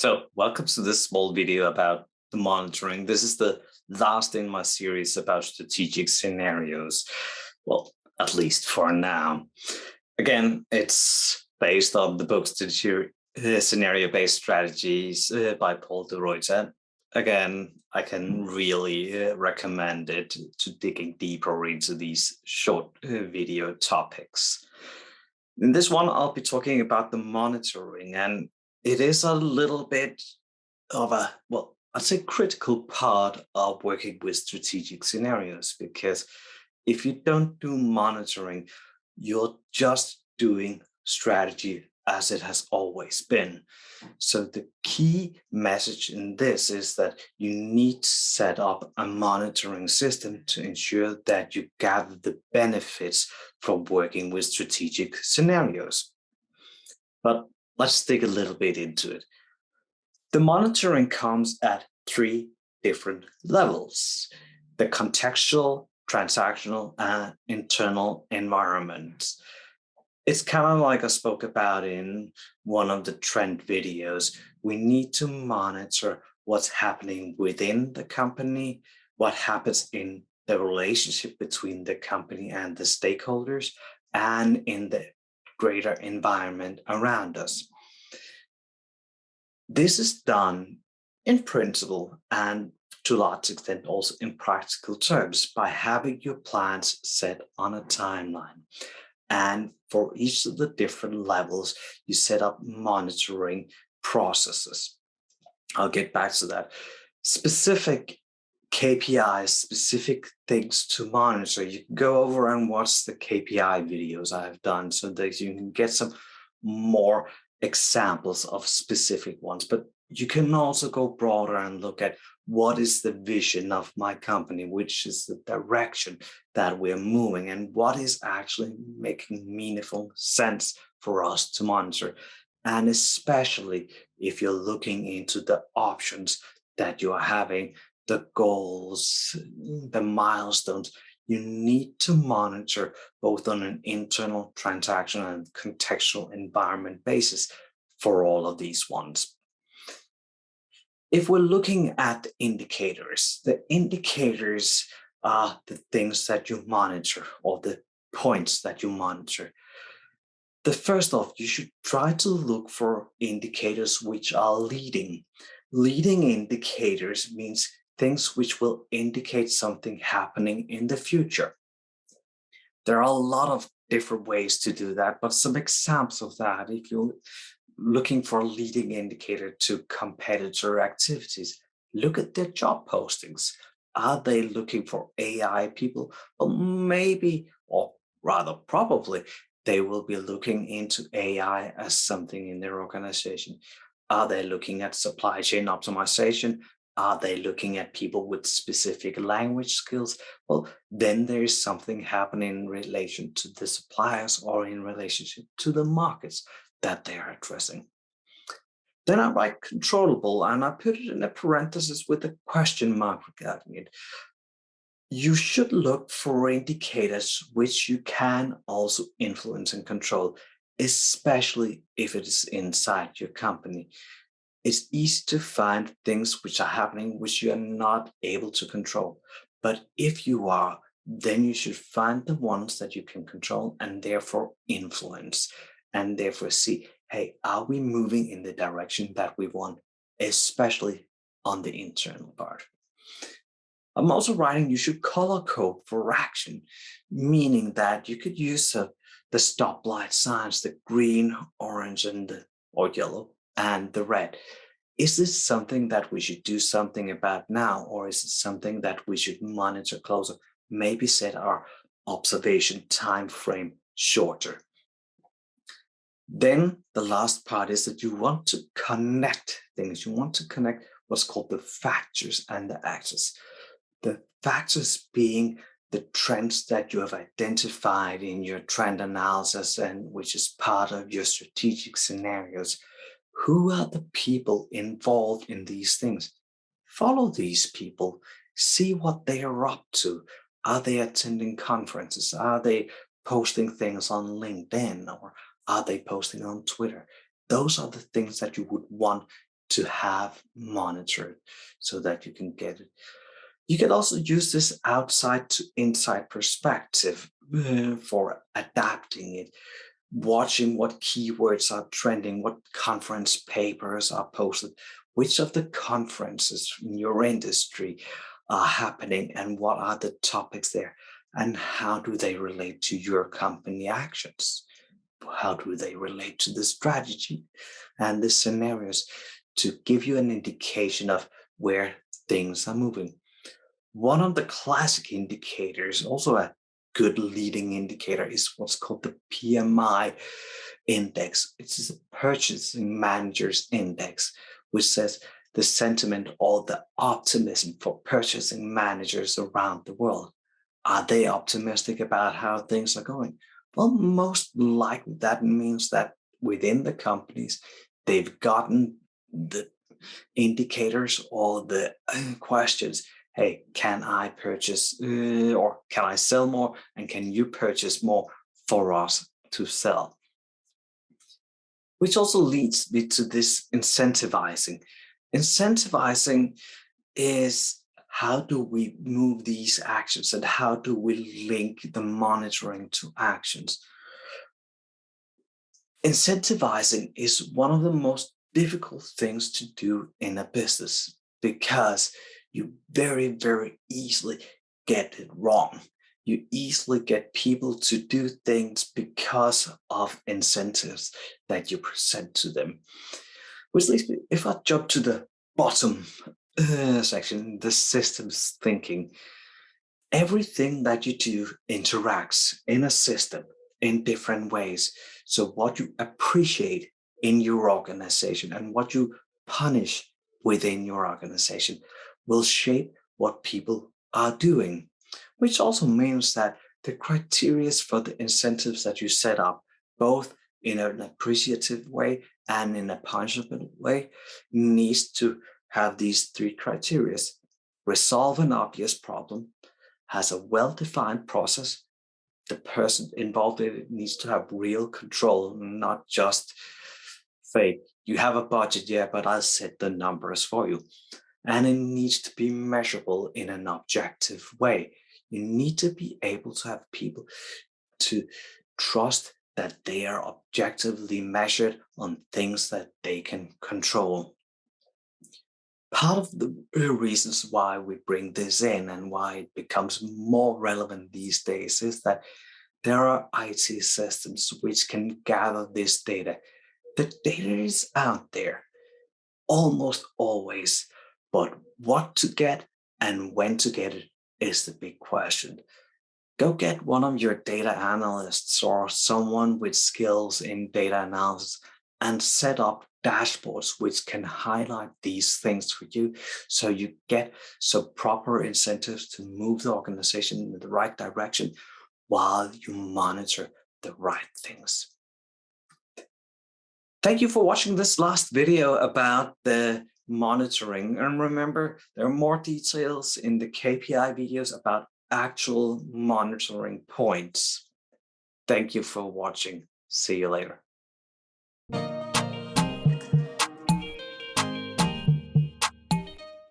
So, welcome to this small video about the monitoring. This is the last in my series about strategic scenarios. Well, at least for now. Again, it's based on the book Scenario-Based Strategies by Paul de Ruijters. Again, I can really recommend it to digging deeper into these short video topics. In this one, I'll be talking about the monitoring, and it is a little bit of a, well, I'd say critical part of working with strategic scenarios, because if you don't do monitoring, you're just doing strategy as it has always been. So the key message in this is that you need to set up a monitoring system to ensure that you gather the benefits from working with strategic scenarios. But let's dig a little bit into it. The monitoring comes at three different levels: the contextual, transactional, and internal environments. It's kind of like I spoke about in one of the trend videos. We need to monitor what's happening within the company, what happens in the relationship between the company and the stakeholders, and in the greater environment around us. This is done in principle and to a large extent also in practical terms by having your plans set on a timeline. And for each of the different levels, you set up monitoring processes. I'll get back to that. Specific KPIs, specific things to monitor. You can go over and watch the KPI videos I've done so that you can get some more examples of specific ones. But you can also go broader and look at what is the vision of my company, which is the direction that we're moving, and what is actually making meaningful sense for us to monitor. And especially if you're looking into the options that you are having, the goals, the milestones, you need to monitor both on an internal, transactional, and contextual environment basis for all of these ones. If we're looking at the indicators are the things that you monitor or the points that you monitor. The first off, you should try to look for indicators which are leading. Leading indicators means things which will indicate something happening in the future. There are a lot of different ways to do that, but some examples of that, if you're looking for a leading indicator to competitor activities, look at their job postings. Are they looking for AI people? Well, maybe, or rather probably, they will be looking into AI as something in their organization. Are they looking at supply chain optimization? Are they looking at people with specific language skills? Well, then there is something happening in relation to the suppliers or in relationship to the markets that they are addressing. Then I write controllable and I put it in a parenthesis with a question mark regarding it. You should look for indicators which you can also influence and control, especially if it is inside your company. It's easy to find things which are happening which you are not able to control. But if you are, then you should find the ones that you can control and therefore influence, and therefore see, hey, are we moving in the direction that we want, especially on the internal part. I'm also writing you should color code for action, meaning that you could use the stoplight signs, the green, orange, or yellow, and the red. Is this something that we should do something about now, or is it something that we should monitor closer? Maybe set our observation time frame shorter. Then the last part is that you want to connect things. You want to connect what's called the factors and the actors. The factors being the trends that you have identified in your trend analysis and which is part of your strategic scenarios. Who are the people involved in these things? Follow these people, see what they are up to. Are they attending conferences? Are they posting things on LinkedIn, or are they posting on Twitter? Those are the things that you would want to have monitored so that you can get it. You can also use this outside to inside perspective for adapting it, watching what keywords are trending, what conference papers are posted, which of the conferences in your industry are happening, and what are the topics there, and how do they relate to your company actions? How do they relate to the strategy and the scenarios to give you an indication of where things are moving? One of the classic indicators, also a good leading indicator, is what's called the PMI index. It's a purchasing managers index, which says the sentiment or the optimism for purchasing managers around the world. Are they optimistic about how things are going? Well, most likely that means that within the companies, they've gotten the indicators or the questions. Hey, can I purchase or can I sell more? And can you purchase more for us to sell? Which also leads me to this incentivizing. Incentivizing is how do we move these actions and how do we link the monitoring to actions? Incentivizing is one of the most difficult things to do in a business because you very, very easily get it wrong. You easily get people to do things because of incentives that you present to them. Which leads me, if I jump to the bottom section, the systems thinking, everything that you do interacts in a system in different ways. So what you appreciate in your organization and what you punish within your organization will shape what people are doing, which also means that the criteria for the incentives that you set up, both in an appreciative way and in a punishable way, needs to have these three criteria: resolve an obvious problem, has a well-defined process. The person involved in it needs to have real control, not just fake. You have a budget, yeah, but I'll set the numbers for you. And it needs to be measurable in an objective way. You need to be able to have people to trust that they are objectively measured on things that they can control. Part of the reasons why we bring this in and why it becomes more relevant these days is that there are IT systems which can gather this data. The data is out there almost always, but what to get and when to get it is the big question. Go get one of your data analysts or someone with skills in data analysis and set up dashboards which can highlight these things for you so you get some proper incentives to move the organization in the right direction while you monitor the right things. Thank you for watching this last video about the monitoring. And remember, there are more details in the KPI videos about actual monitoring points. Thank you for watching. See you later.